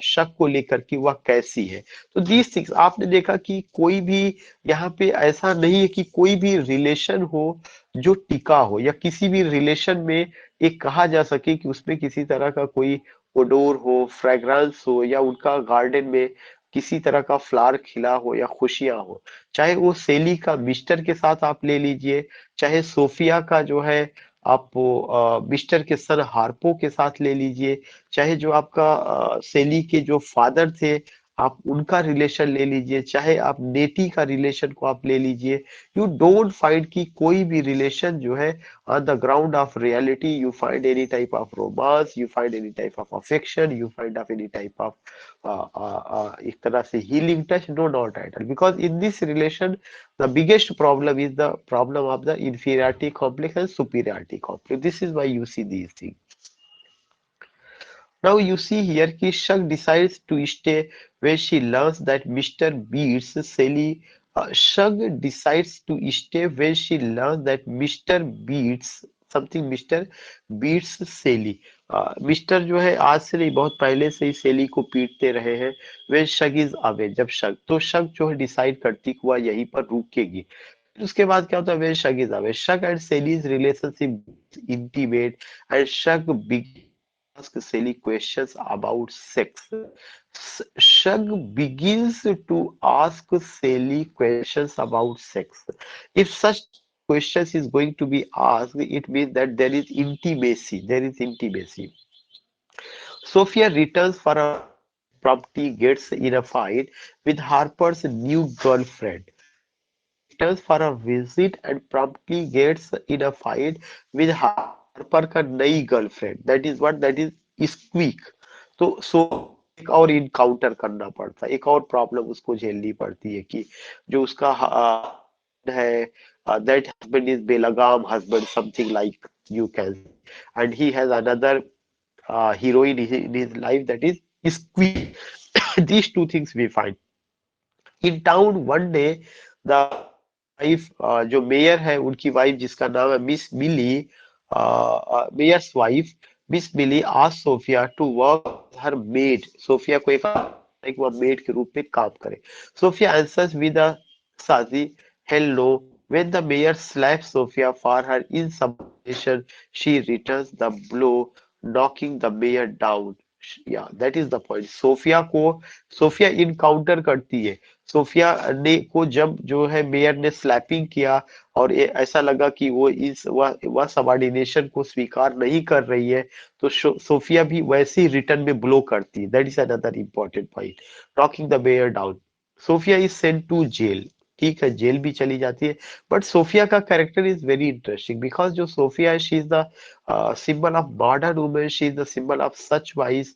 शक को लेकर कि वह कैसी है. तो दीज थिंग्स आपने देखा कि कोई भी यहाँ पे ऐसा नहीं है कि कोई भी रिलेशन हो जो टिका हो या किसी भी रिलेशन में एक कहा जा सके कि उसमें किसी तरह का कोई ओडोर हो, फ्रेग्रेंस हो या उनका गार्डन में किसी तरह का फ्लावर खिला हो या खुशियां हो. चाहे वो सेली का मिस्टर के साथ आप ले लीजिए, चाहे सोफिया का जो है आप वो मिस्टर के सर हार्पो के साथ ले लीजिए, चाहे जो आपका सेली के जो फादर थे आप उनका रिलेशन ले लीजिए, चाहे आप नेटी का रिलेशन को आप ले लीजिए. यू डोंट फाइंड कि कोई भी रिलेशन जो है on the ground of reality you find any type of romance, you find any type of affection, you find of any type of एक तरह से healing touch. No, not at all, because in this relation the biggest problem is the problem of the inferiority complex and superiority complex. This is why you see these things. Now you see here कि Shug decides to stay when she learns that Mr. Beats Sally. Shug decides to stay when she learns that Mr. Beats something Mr. Beats Sally. Mister जो है आज से नहीं बहुत पहले से ही सेली को पीटते रहे हैं. when Shug is away, जब शग तो शग जो है डिसाइड करती कि वह यहीं पर रुकेगी. उसके बाद क्या होता है when Shug is away, Shug and Sally's relationship intimate and Shug begins ask silly questions about sex. Shug begins to ask silly questions about sex. If such questions is going to be asked, it means that there is intimacy. There is intimacy. Sophia returns for a property gets in a fight with Harper's new girlfriend. Returns for a visit and promptly gets in a fight with Harper का नई girlfriend. That is what, that is squeak. तो सो एक और encounter करना पड़ता है, एक और प्रॉब्लम उसको झेलनी पड़ती है कि जो उसका है that husband is Belgaum husband something like you can, and he has another heroine in his life, that is squeak. These two things we find in town one day. The wife जो mayor है उनकी wife जिसका नाम है Miss Millie, mayor's wife Miss Millie आज Sophia to work her maid. Sophia को एक वह मेड के रूप में काम करे. सोफिया आंसर्स विद अ साजी hello. when the mayor slaps Sophia for her insubordination, she returns the blow, knocking the mayor down. Yeah, that is the point. Sophia encounter करती है. सोफिया ने को जब जो है मेयर ने स्लैपिंग किया और ऐसा लगा कि वो इस वह सबॉर्डिनेशन को स्वीकार नहीं कर रही है, तो सोफिया भी वैसे ही रिटर्न में ब्लो करती है. That is another important point. Knocking the mayor down. Sophia is sent to jail. ठीक है, जेल भी चली जाती है. बट सोफिया का character is very interesting because जो सोफिया है she is the symbol of modern woman. She is the symbol of such wise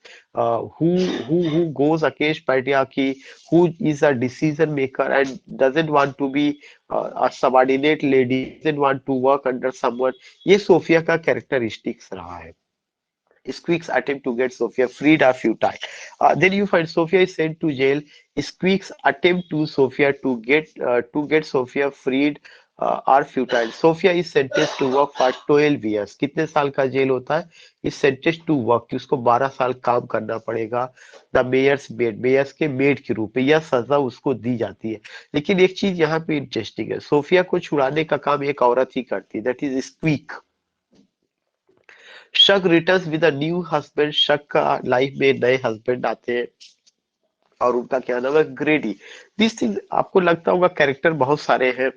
who goes against patriarchy, who is a decision maker and doesn't want to be a subordinate lady, doesn't want to work under someone. ये Sophia का characteristics रहा है. Squeak's attempt to get Sophia freed are futile. Then you find Sophia is sent to jail. Squeak's attempt to Sophia to get Sophia freed are futile. Sophia is sentenced to work for 12 years. कितने साल का jail होता है? Is sentenced to work कि उसको 12 साल काम करना पड़ेगा. The mayor's maid, मेयर्स के मेड के रूप में यह सजा उसको दी जाती है. लेकिन एक चीज यहाँ पे इंटरेस्टिंग है, सोफिया को छुड़ाने का काम एक औरत ही करती है, दैट इज स्क्वीक. शक returns with a new husband. शक का लाइफ में नए हस्बैंड आते हैं और उनका क्या नाम है, ग्रेडी. दिस थिंग आपको लगता होगा कैरेक्टर बहुत सारे हैं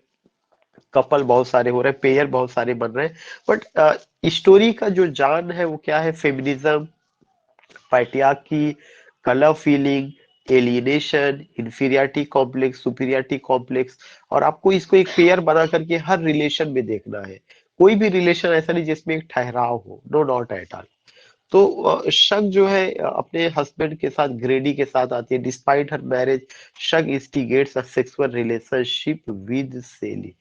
कपल बहुत सारे हो रहे हैं, पेयर बहुत सारे बन रहे हैं, बट स्टोरी का जो जान है वो क्या है, feminism, patriarchy, colour feeling, alienation, inferiority complex, superiority complex. और आपको इसको एक पेयर बना करके हर रिलेशन में देखना है, कोई भी रिलेशन ऐसा नहीं जिसमें एक ठहराव हो, नो नॉट एट ऑल। तो शक जो है अपने हस्बैंड के साथ, ग्रेडी के साथ आती है। डिस्पाइट हर मैरिज, शक इंस्टिगेट्स अ सेक्सुअल रिलेशनशिप विद सेली।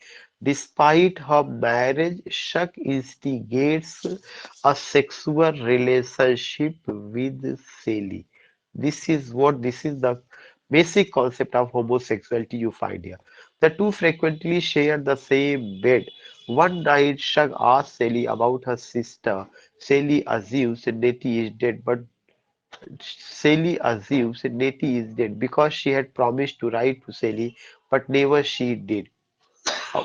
डिस्पाइट हर मैरिज, शक इंस्टिगेट्स अ सेक्सुअल रिलेशनशिप विद सेली. This is the basic concept of homosexuality you find here. The two frequently share the same bed. One night, Shug asks Sally about her sister. Sally assumes Nettie is dead, but Sally assumes Nettie is dead because she had promised to write to Sally, but never she did.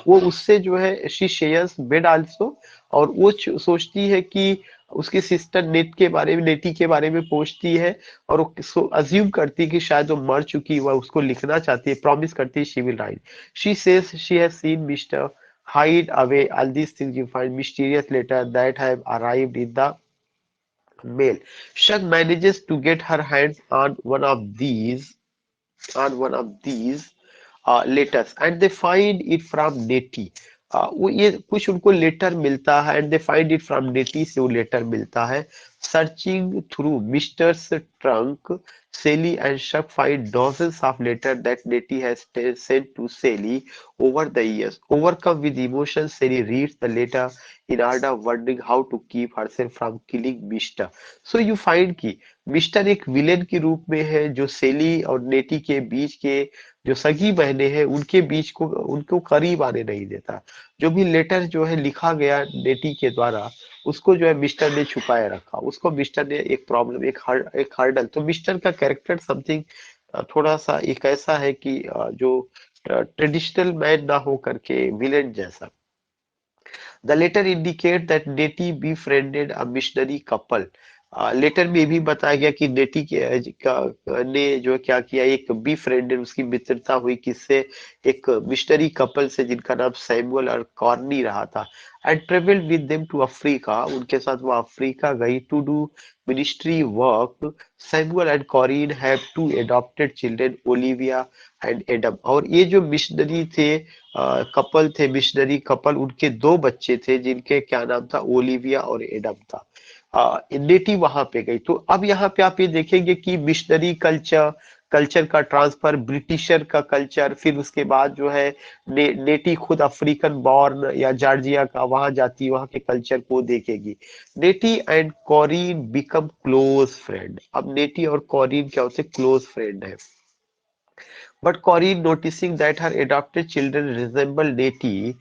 वो उससे जो है she shares bed also, और वो सोचती है कि उसकी सिस्टर नेटी के बारे में पूछती है, और वो अज्यूम करती है कि शायद वो मर चुकी, वह उसको लिखना चाहती है, प्रॉमिस करती है she will write. She says she has seen mister hide away all these things you find mysterious letter that have arrived in the mail. Shug manages to get her hands on one of these letters and they find it from Nettie. वो ये कुछ उनको letter मिलता है, and they find it from Nettie से वो letter मिलता है. Searching through Mister's trunk, Sally and Shuck find dozens of letters that Nettie has sent to Sally over the years. Overcome with emotion, Sally reads the letter in order, wondering how to keep herself from killing Mister. So you find कि mister एक villain के रूप में है, जो सेली और नेटी के बीच के जो सगी बहनें हैं उनके बीच को उनको करीब आने नहीं देता. जो भी लेटर जो है लिखा गया नेटी के द्वारा, उसको जो है मिस्टर ने छुपाए रखा, उसको मिस्टर ने एक प्रॉब्लम, एक हर्डल. तो मिस्टर का कैरेक्टर समथिंग थोड़ा सा एक ऐसा है कि जो ट्रेडिशनल मैन ना हो करके विलेन जैसा. The letter indicate that Nettie befriended a missionary couple. Letter में भी बताया गया कि नेटी ने जो क्या किया, एक बी फ्रेंड, उसकी मित्रता हुई किससे, एक मिशनरी कपल से जिनका नाम सैमुअल और कॉर्नी रहा था. And travelled with them to Africa, उनके साथ वो अफ्रीका गई to do ministry work. Samuel and Corrine have two adopted children, Olivia and Adam. और ये जो मिशनरी थे, कपल थे, मिशनरी कपल, उनके दो बच्चे थे जिनके क्या नाम था, ओलिविया और एडम था. नेटी वहां पे गई. तो अब यहाँ पे आप ये देखेंगे कि मिशनरी कल्चर, कल्चर का ट्रांसफर, ब्रिटिशर का कल्चर, फिर उसके बाद जो है नेटी खुद अफ्रीकन बॉर्न या जॉर्जिया का, वहां जाती है, वहां के कल्चर को देखेगी. नेटी एंड कॉरिन बिकम क्लोज फ्रेंड. अब नेटी और कॉरिन क्या होते, क्लोज फ्रेंड है. But Corinne, noticing that her adopted children resemble Nettie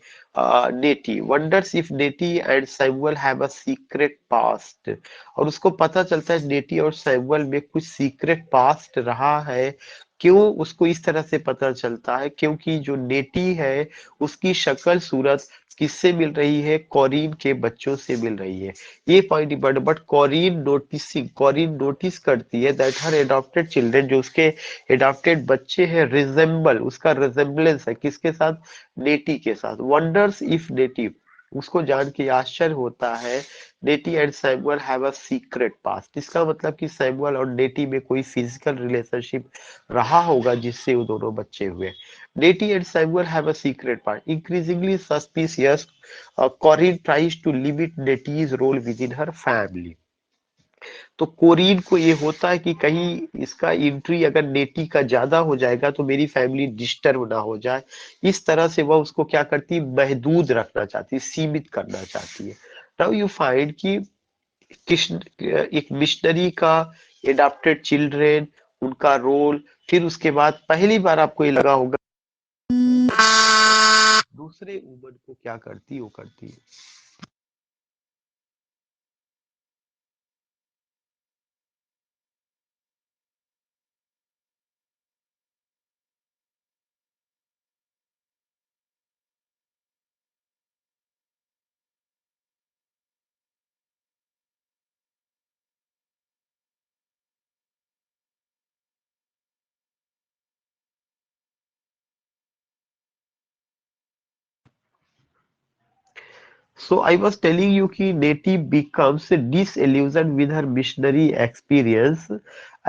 wonders if Nettie and Samuel have a secret past. और उसको पता चलता है नेटी और सैमुअल में कुछ सीक्रेट पास्ट रहा है. क्यों उसको इस तरह से पता चलता है, क्योंकि जो नेटी है उसकी शक्ल सूरत किससे मिल रही है, कॉरिन के बच्चों से मिल रही है. ये पॉइंट इंपॉर्टेंट. बट कॉरिन नोटिस करती है दैट हर एडॉप्टेड चिल्ड्रन, जो उसके एडॉप्टेड बच्चे हैं, रिजेंबल, उसका रिजेम्बलेंस है किसके साथ, नेटी के साथ. वंडर्स इफ नेटी, उसको जान के आश्चर्य होता है, Nettie and Samuel have a secret past. इसका मतलब कि सैमुअल और नेटी में कोई फिजिकल रिलेशनशिप रहा होगा जिससे वो दोनों बच्चे हुए. Nettie and Samuel have a secret past. Increasingly suspicious, Corrine tries to limit Nettie's role within her family. तो कोरीन को ये होता है कि कहीं इसका एंट्री अगर नेटी का ज्यादा हो जाएगा तो मेरी फैमिली डिस्टर्ब ना हो जाए. इस तरह से वह उसको क्या करती है, महदूद रखना चाहती है, सीमित करना चाहती है. नाउ यू फाइंड कि कृष्ण, एक मिशनरी का एडाप्टेड चिल्ड्रेन, उनका रोल, फिर उसके बाद पहली बार आपको ये लगा होगा दूसरे वुमन को क्या करती, वो करती है. So I was telling you कि Nettie becomes disillusioned with her missionary experience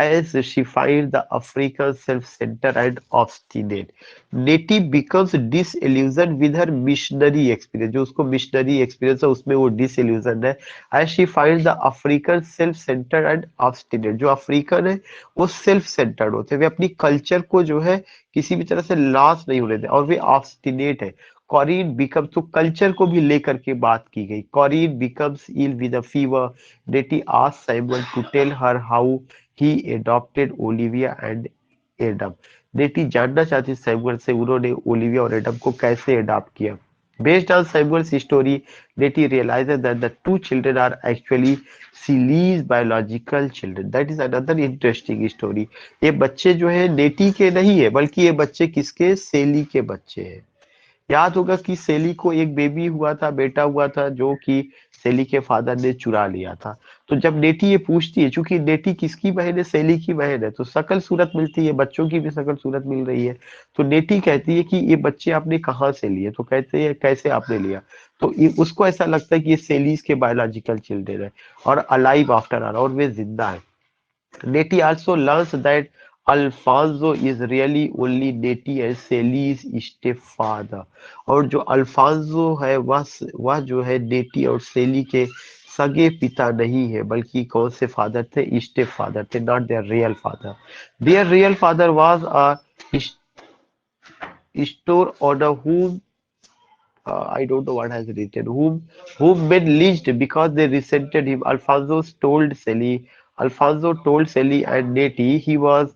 as she finds the African self-centered and obstinate. Nettie becomes disillusioned with her missionary experience. जो उसको missionary experience है उसमें वो disillusioned है as she finds the African self-centered and obstinate. जो African है वो self-centered होते हैं, वे अपनी कल्चर को जो है किसी भी तरह से लॉस नहीं होने देते और वे obstinate है. कॉरिन बिकम्स, तो कल्चर को भी लेकर के बात की गई. Corrine becomes ill with a fever. Nettie asked Simon to tell her how he adopted Olivia and Adam. Nettie जानना चाहती साइमन से उन्होंने ओलिविया और एडम को कैसे अडॉप्ट किया. Based on Samuel's story, Nettie realizes that the two children are actually Celi's biological children. That is another interesting story. ये बच्चे जो है नेटी के नहीं है, बल्कि ये बच्चे किसके, सेली के बच्चे हैं. याद होगा कि सेली को एक बेबी हुआ था, बेटा हुआ था, जो कि सेली के फादर ने चुरा लिया था. तो जब नेटी ये पूछती है, चूंकि नेटी किसकी बहन है, सेली की बहन है, तो शकल सूरत मिलती है, बच्चों की भी शकल सूरत मिल रही है. तो नेटी कहती है कि ये बच्चे आपने कहाँ से लिए, तो कहते हैं कैसे आपने लिया. तो उसको ऐसा लगता है कि ये सेलीज के बायोलॉजिकल चिल्ड्रन है और अलाइव आफ्टर आर, और वे जिंदा है. Nettie also learns that Alfonso is really only Nettie and Sally's stepfather. और जो अल्फांसो है वह जो है नेटी और सेली के सगे पिता नहीं है, बल्कि कौन से फादर थे, स्टेप फादर थे, not there real father. There real father was a store owner whom I don't know what has written. Whom men lynched because they resented him. Alfonso told Sally and Nettie he was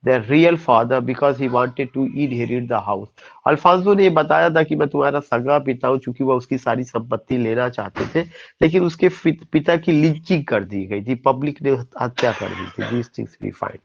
their real father because he wanted to inherit the house. Alfonso ने बताया था कि मैं तुम्हारा सगा पिता हूँ, चूंकि वह उसकी सारी संपत्ति लेना चाहते थे, लेकिन उसके पिता की लिंचिंग कर दी गई थी, पब्लिक ने हत्या कर दी थी. These things we find.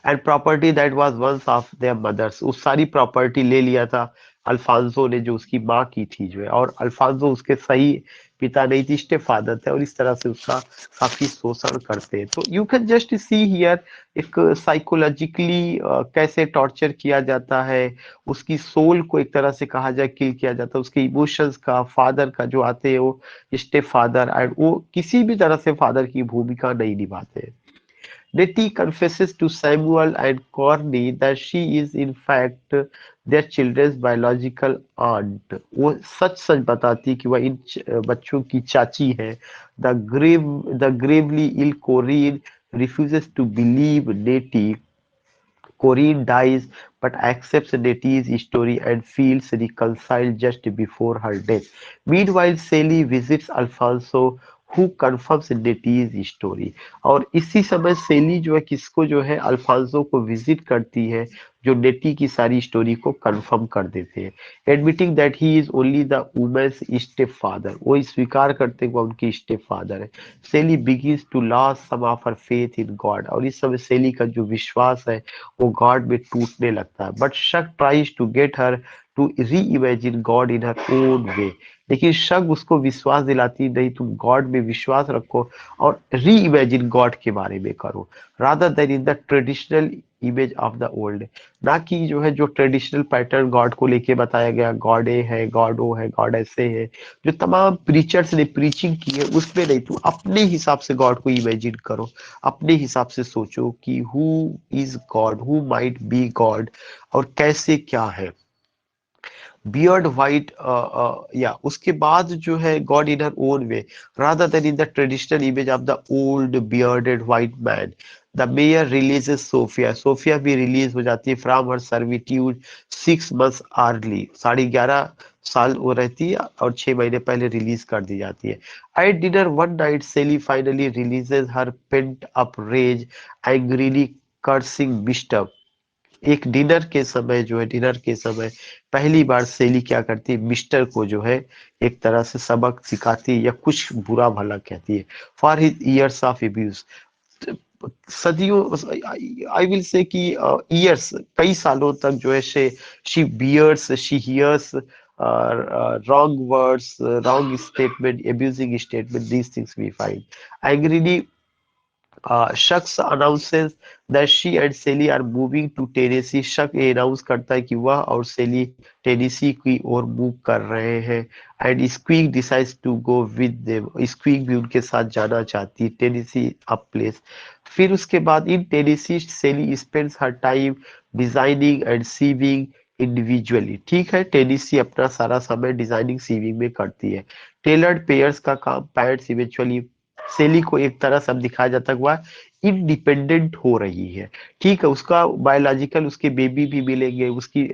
And property that was once of their mothers, उस सारी प्रॉपर्टी ले लिया था अल्फांसो ने, जो उसकी माँ की थी जो है, और अल्फांसो उसके सही पिता नहीं थी, स्टेप फादर थे, और इस तरह से उसका काफी शोषण करते हैं. तो you can just see here एक साइकोलॉजिकली कैसे टॉर्चर किया जाता है, उसकी सोल को एक तरह से कहा जाए किल किया जाता है, उसके इमोशंस का, फादर का जो आते हैं वो स्टेप फादर, एंड वो किसी भी तरह से फादर की भूमिका नहीं निभाते. Nettie confesses to Samuel and Corny that she is in fact their children's biological aunt. वो सच सच बताती कि वह इन बच्चों की चाची है. The gravely ill Corinne refuses to believe Nettie. Corinne dies but accepts Nettie's story and feels reconciled just before her death. Meanwhile, Sally visits Alfonso who confirms Nettie's story. और इसी समय सेली जो है किसको जो है अल्फांसो को विजिट करती है, जो नेटी की सारी स्टोरी को कंफर्म कर देते हैं. Admitting that he is only the women's stepfather, वो स्वीकार करते हैं वो उनकी स्टेप फादर है. Celie begins to lose some of her faith in God, और इस समय सेली का जो विश्वास है वो गॉड में टूटने लगता है. But Shug tries to get her to reimagine God in her own way, लेकिन शक उसको विश्वास दिलाती नहीं, तुम गॉड में विश्वास रखो और री इमेजिन गॉड के बारे में करो, rather than in the traditional image of the old. ना कि जो है जो ट्रेडिशनल पैटर्न गॉड को लेके बताया गया, गॉड ए है, गॉड ओ है, गॉड ऐसे है, जो तमाम प्रीचर्स ने प्रीचिंग की है, उसमें नहीं, तुम अपने हिसाब से गॉड को इमेजिन करो, अपने हिसाब से सोचो कि who is God, who might be God, और कैसे क्या है. बियर्ड वाइट, या उसके बाद जो है God in her own way rather than in the traditional image of the old bearded white man. The mayor releases Sophia, Sophia भी रिलीज हो जाती है from her servitude 6 months early, 11.5 साल वो रहती है और 6 महीने पहले रिलीज कर दी जाती है. At dinner one night Celie finally releases her pent up rage, angrily cursing बिस्टप. एक डिनर के समय जो है, डिनर के समय पहली बार सेली क्या करती है, मिस्टर को जो है एक तरह से सबक सिखाती है या कुछ बुरा भला कहती है. For his years of abuse, सदियों, आई विल से कि ईयर्स, कई सालों तक जो है she bears, she hears wrong words, wrong statement, abusing statement, these things we find. Angrily शख्स अनाउंसेस दैट शी एंड सेली आर मूविंग टू टेनेसी। शक ये अनाउंस करता है कि वह और सेली टेनेसी की ओर मूव कर रहे हैं। And Squeak decides to go with them. Squeak भी उनके साथ जाना चाहती है। Tennessee a place. फिर उसके बाद in Tennessee Celie spends her time designing and sewing individually. ठीक है, टेनेसी अपना सारा समय डिजाइनिंग सीविंग में करती है। टेलर्ड पेयर्स का काम पैंट्स इवेंचुअली। सेली को एक तरह से अब दिखाया जाता है वह इंडिपेंडेंट हो रही है। ठीक है, उसका बायोलॉजिकल उसके बेबी भी मिलेंगे, उसकी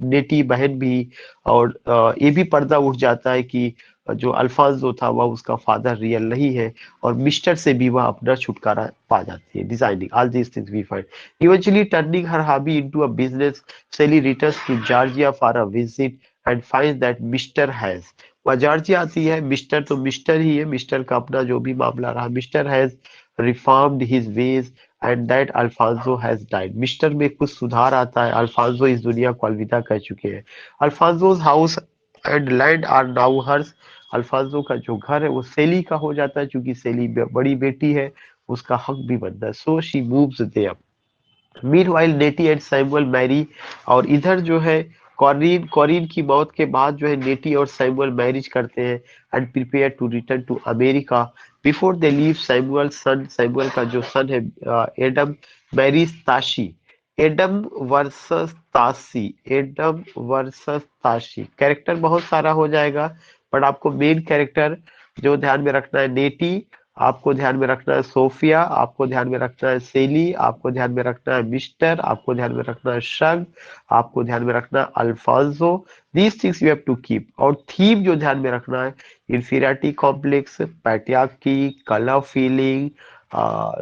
नेटी बहन भी। और ये भी पर्दा उठ जाता है कि जो अल्फांसो था वह उसका फादर रियल नहीं है। और मिस्टर से भी वह अपना छुटकारा पा जाती है। Designing all these things we find eventually turning her hobby into a business. Celie returns to Georgia for a visit and finds that Mister has. वह जॉर्जिया आती है। मिस्टर तो मिस्टर ही है, मिस्टर का अपना जो भी मामला रहा। Mister has reformed his ways and that Alfonso has died। Mister में कुछ सुधार आता है। अल्फांसो इस दुनिया को अलविदा कह चुके हैं। Alphonso's house and land are now hers. Alphonso का जो घर है वो सेली का हो जाता है, क्योंकि सेली बड़ी बेटी है, उसका हक भी बनता है। So she moves there. Meanwhile Nettie and Samuel marry. और इधर जो है कॉरिन कॉरिन की मौत के बाद जो है नेटी और सैमुअल मैरिज करते हैं and prepare to return to America. Before they leave Samuel son, Samuel का जो सन है Adam marries Tashi. Adam versus Tashi. Adam versus Tashi character बहुत सारा हो जाएगा, बट आपको मेन कैरेक्टर जो ध्यान में रखना है नेटी, आपको ध्यान में रखना है सोफिया, आपको ध्यान में रखना है सेली, आपको ध्यान में रखना है मिस्टर, आपको ध्यान में रखना है शग, आपको ध्यान में रखना है Alfonso. These things you have to keep. और थीम जो ध्यान में रखना है inferiority complex, patriarchy, colour feeling,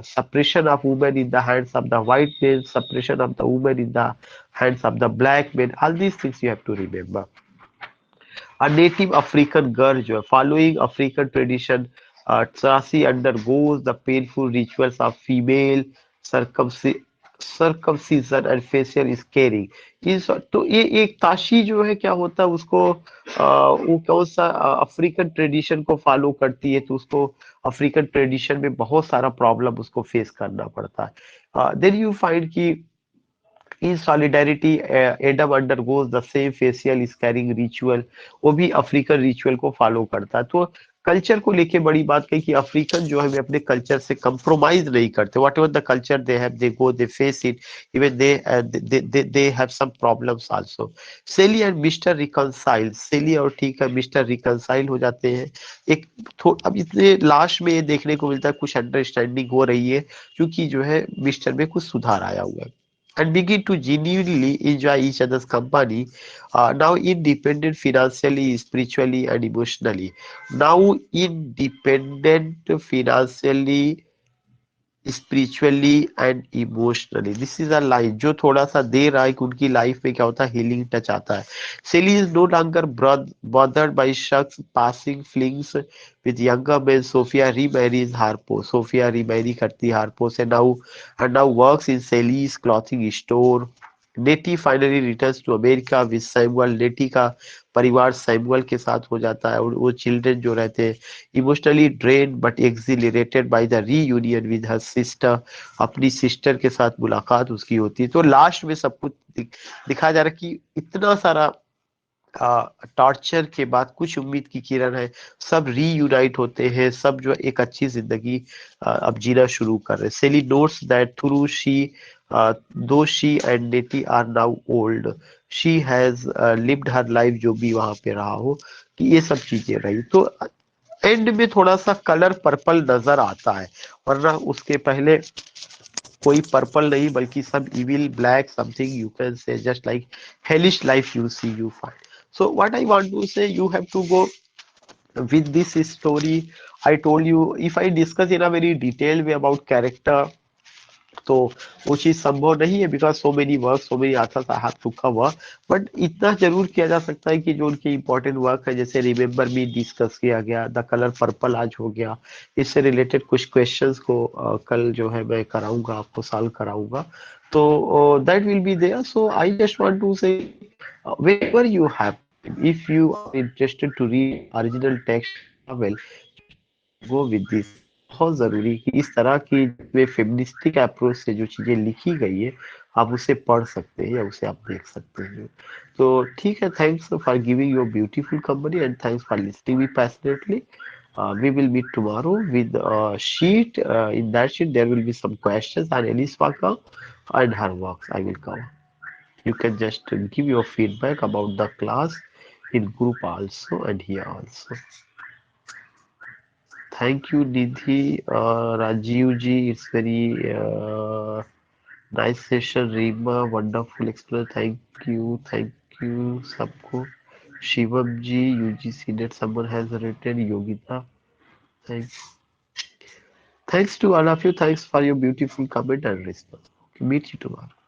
suppression of women in the hands of the white men, suppression of the women in the hands of the black men, all these things you have to remember। A native African girl जो है following African tradition, Trasi undergoes the painful rituals of female circumcision and facial scaring। इस तो ये एक ताशी जो है क्या होता है उसको वो कौन सा अफ्रीकन ट्रेडिशन को फॉलो करती है, तो उसको अफ्रीकन ट्रेडिशन में बहुत सारा प्रॉब्लम उसको फेस करना पड़ता है। देन यू फाइंड कि in solidarity Adam undergoes the same facial scarring ritual. वो भी अफ्रीकन रिचुअल को फॉलो करता है। तो कल्चर को लेके बड़ी बात कही कि अफ्रीकन जो है वे अपने कल्चर से कंप्रोमाइज नहीं करते। Whatever the culture they have they go they face it. Even they have some problems also. Sally and mister reconcile. Sally और ठीक है मिस्टर रिकंसाइल हो जाते हैं। एक अब इतने लास्ट में ये देखने को मिलता है कुछ अंडरस्टैंडिंग हो रही है, क्योंकि जो है मिस्टर में कुछ सुधार आया हुआ है and begin to genuinely enjoy each other's company. Now independent financially, spiritually, and emotionally. Now independent financially, spiritually and emotionally. This is a line जो थोड़ा सा दे रहा है कि उनकी लाइफ में क्या होता है, हीलिंग टच आता है। Celie is no longer bothered by Shug's passing flings with younger man. Sophia remarries Harpo. Sophia remarry करती है हार्पो से। Now works in Celie's clothing store. Nettie finally returns to America with Samuel. Nettie का परिवार Samuel के साथ हो जाता है और वो चिल्ड्रन जो रहते हैं emotionally drain but accelerated by the reunion with her sister. अपनी सिस्टर के साथ मुलाकात उसकी होती है। तो लास्ट में सब कुछ दिखाया जा रहा है कि इतना सारा टॉर्चर के बाद कुछ उम्मीद की किरण है। सब रीयूनाइट होते हैं, सब जो एक अच्छी जिंदगी अब जीना शुरू कर रहे हैं। Celie notes that through she though she and Nettie are now old, she has lived her life, जो भी वहां पे रहा हो कि ये सब चीजें रही। तो एंड में थोड़ा सा कलर पर्पल नजर आता है, वरना उसके पहले कोई पर्पल नहीं बल्कि सब evil black something you can say just like hellish life you see you find। So what I want to say, you have to go with this story। I told you if I discuss in a very detailed way about character, तो वो चीज संभव नहीं है, because so many work so many authors I have to cover. But इतना जरूर किया जा सकता है कि जो उनके इंपॉर्टेंट वर्क है, जैसे रिमेम्बर मी डिस्कस किया गया, द कलर पर्पल आज हो गया, इससे रिलेटेड कुछ क्वेश्चंस को कल जो है मैं कराऊंगा, आपको सॉल्व कराऊंगा। तो that will be there. So I just want to say whenever you have time, if you are interested to read original text novel, go with this। बहुत जरूरी कि इस तरह की जिसमें फेमिनिस्टिक अप्रोच से जो चीजें लिखी गई है आप उसे पढ़ सकते हैं या उसे आप देख सकते हैं। तो ठीक है, thanks for giving your beautiful company and thanks for listening me passionately. We will meet tomorrow with a sheet. In that sheet, there will be some questions and Elise Walker and her works I will cover. You can just give your feedback about the class in group also and here also. Thank you, Nidhi, Rajiv ji. It's very nice session. Rima, wonderful explainer. Thank you, सबको. Shivam ji, UGC net someone has written. Yogita, thanks. Thanks to all of you. Thanks for your beautiful comment and response. Okay, meet you tomorrow.